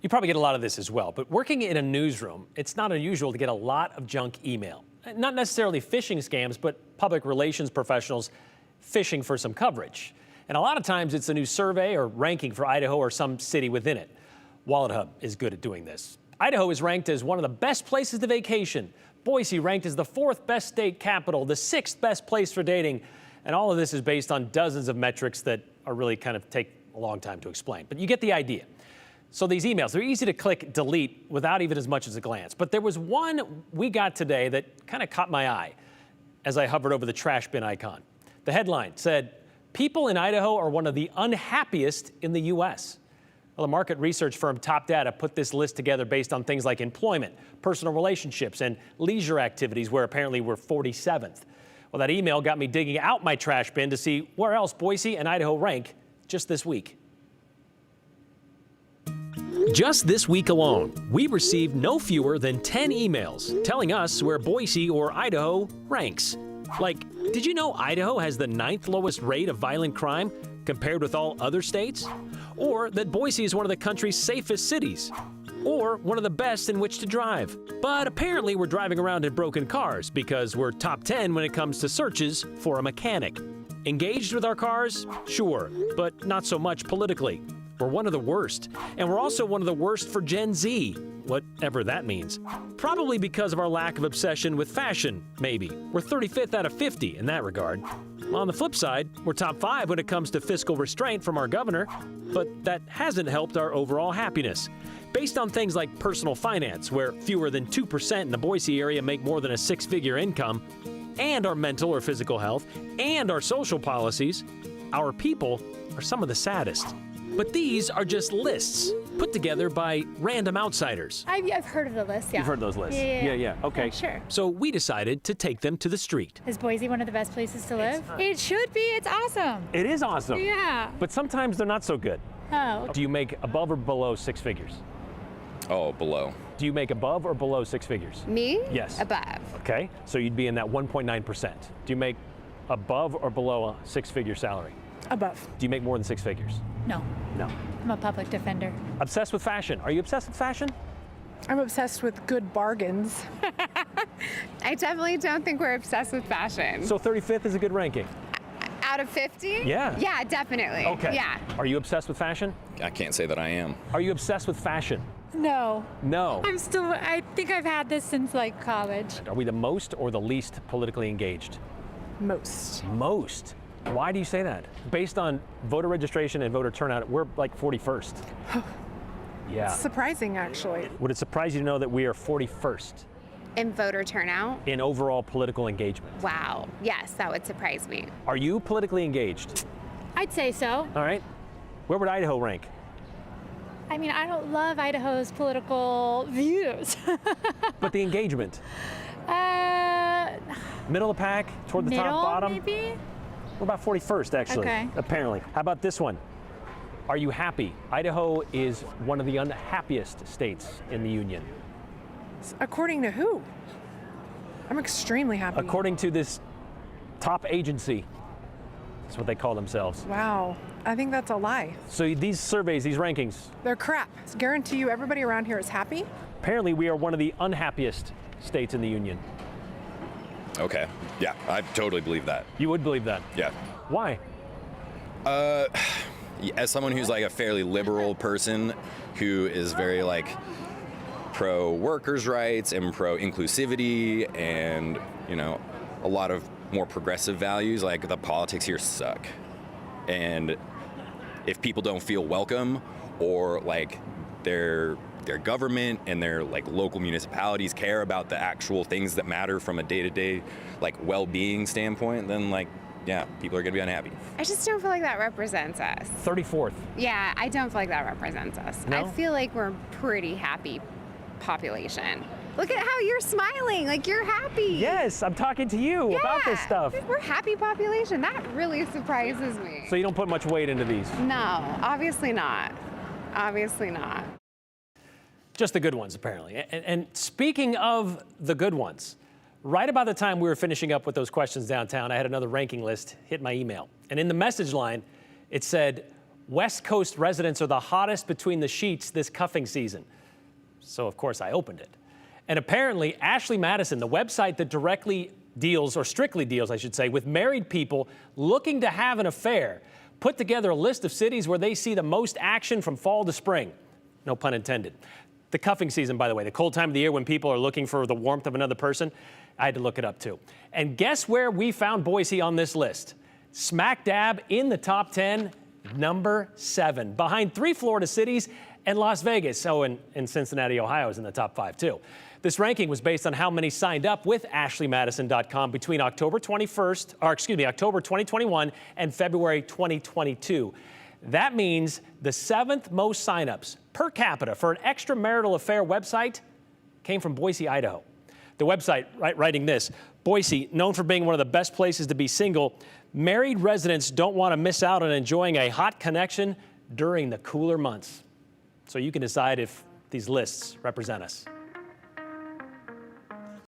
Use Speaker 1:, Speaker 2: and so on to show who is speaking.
Speaker 1: You probably get a lot of this as well, but working in a newsroom, it's not unusual to get a lot of junk email. Not necessarily phishing scams, but public relations professionals fishing for some coverage. And a lot of times it's a new survey or ranking for Idaho or some city within it. Wallet Hub is good at doing this. Idaho is ranked as one of the best places to vacation. Boise ranked as the 4th best state capital, the 6th best place for dating. And all of this is based on dozens of metrics that are really kind of take a long time to explain. But you get the idea. So these emails, they're easy to click delete without even as much as a glance. But there was one we got today that kind of caught my eye as I hovered over the trash bin icon. The headline said, "People in Idaho are one of the unhappiest in the U.S." Well, the market research firm Top Data put this list together based on things like employment, personal relationships, and leisure activities, where apparently we're 47th. Well, that email got me digging out my trash bin to see where else Boise and Idaho rank just this week. Just this week alone, we received no fewer than 10 emails telling us where Boise or Idaho ranks. Like, did you know Idaho has the 9th lowest rate of violent crime compared with all other states? Or that Boise is one of the country's safest cities? Or one of the best in which to drive? But apparently we're driving around in broken cars because we're top 10 when it comes to searches for a mechanic. Engaged with our cars? Sure, but not so much politically. We're one of the worst, and we're also one of the worst for Gen Z, whatever that means. Probably because of our lack of obsession with fashion, maybe. We're 35th out of 50 in that regard. On the flip side, we're top 5 when it comes to fiscal restraint from our governor, but that hasn't helped our overall happiness. Based on things like personal finance, where fewer than 2% in the Boise area make more than a 6-figure income, and our mental or physical health, and our social policies, our people are some of the saddest. But these are just lists put together by random outsiders.
Speaker 2: I've heard of the list, yeah.
Speaker 1: You've heard those lists? Yeah. Okay.
Speaker 2: Yeah, sure.
Speaker 1: So we decided to take them to the street.
Speaker 2: Is Boise one of the best places to live? It should be. It's awesome.
Speaker 1: It is awesome.
Speaker 2: Yeah.
Speaker 1: But sometimes they're not so good.
Speaker 2: Oh.
Speaker 1: Do you make above or below 6 figures?
Speaker 3: Oh, below.
Speaker 1: Do you make above or below 6 figures?
Speaker 4: Me?
Speaker 1: Yes.
Speaker 4: Above.
Speaker 1: Okay. So you'd be in that 1.9%. Do you make above or below a 6-figure salary?
Speaker 5: Above.
Speaker 1: Do you make more than 6 figures?
Speaker 2: No.
Speaker 1: No.
Speaker 2: I'm a public defender.
Speaker 1: Obsessed with fashion. Are you obsessed with fashion?
Speaker 5: I'm obsessed with good bargains.
Speaker 4: I definitely don't think we're obsessed with fashion.
Speaker 1: So 35th is a good ranking.
Speaker 4: Out of 50?
Speaker 1: Yeah.
Speaker 4: Yeah, definitely.
Speaker 1: Okay.
Speaker 4: Yeah.
Speaker 1: Are you obsessed with fashion?
Speaker 3: I can't say that I am.
Speaker 1: Are you obsessed with fashion?
Speaker 2: No.
Speaker 1: No.
Speaker 2: I think I've had this since like college.
Speaker 1: Are we the most or the least politically engaged?
Speaker 5: Most.
Speaker 1: Most. Why do you say that? Based on voter registration and voter turnout, we're like 41st. Yeah.
Speaker 5: Surprising, actually.
Speaker 1: Would it surprise you to know that we are 41st
Speaker 4: In voter turnout?
Speaker 1: in overall political engagement?
Speaker 4: Wow. Yes, that would surprise me.
Speaker 1: Are you politically engaged?
Speaker 2: I'd say so.
Speaker 1: All right. Where would Idaho rank?
Speaker 2: I mean, I don't love Idaho's political views.
Speaker 1: But the engagement? Middle of the pack, toward the
Speaker 2: middle,
Speaker 1: top, bottom?
Speaker 2: maybe?
Speaker 1: We're about 41st, actually,
Speaker 2: Okay.
Speaker 1: apparently. How about this one? Are you happy? Idaho is one of the unhappiest states in the union.
Speaker 5: According to who? I'm extremely happy.
Speaker 1: According to this top agency, that's what they call themselves.
Speaker 5: Wow. I think that's a lie.
Speaker 1: So these surveys, these rankings,
Speaker 5: They're crap. I guarantee you everybody around here is happy.
Speaker 1: apparently we are one of the unhappiest states in the union.
Speaker 3: Okay. Yeah, I totally believe that.
Speaker 1: You would believe that?
Speaker 3: Yeah.
Speaker 1: Why?
Speaker 3: As someone who's like a fairly liberal person who is very like pro workers' rights and pro inclusivity and, you know, a lot of more progressive values, like the politics here suck. And if people don't feel welcome or like their government and their like local municipalities care about the actual things that matter from a day-to-day like well-being standpoint, then like, yeah, people are gonna be unhappy.
Speaker 4: I just don't feel like that represents us.
Speaker 1: 34th.
Speaker 4: Yeah, I don't feel like that represents us.
Speaker 1: No?
Speaker 4: I feel like we're a pretty happy population. Look at how you're smiling, like you're happy.
Speaker 1: Yes, I'm talking to you about this stuff.
Speaker 4: We're a happy population. That really surprises me.
Speaker 1: So you don't put much weight into these?
Speaker 4: No, obviously not. Obviously not.
Speaker 1: Just the good ones, apparently. And speaking of the good ones, right about the time we were finishing up with those questions downtown, I had another ranking list hit my email. And in the message line, it said, West Coast residents are the hottest between the sheets this cuffing season. So, of course, I opened it. And apparently, Ashley Madison, the website that directly deals, or strictly deals, I should say, with married people looking to have an affair, put together a list of cities where they see the most action from fall to spring. No pun intended. The cuffing season, by the way, the cold time of the year when people are looking for the warmth of another person, I had to look it up too. And guess where we found Boise on this list? Smack dab in the top 10, number 7, behind 3 Florida cities and Las Vegas. Oh, and Cincinnati, Ohio is in the top 5 too. This ranking was based on how many signed up with AshleyMadison.com between October 2021 and February 2022. That means the 7th most signups per capita for an extramarital affair website came from Boise, Idaho. The website writing this: Boise, known for being one of the best places to be single, married residents don't want to miss out on enjoying a hot connection during the cooler months. So you can decide if these lists represent us.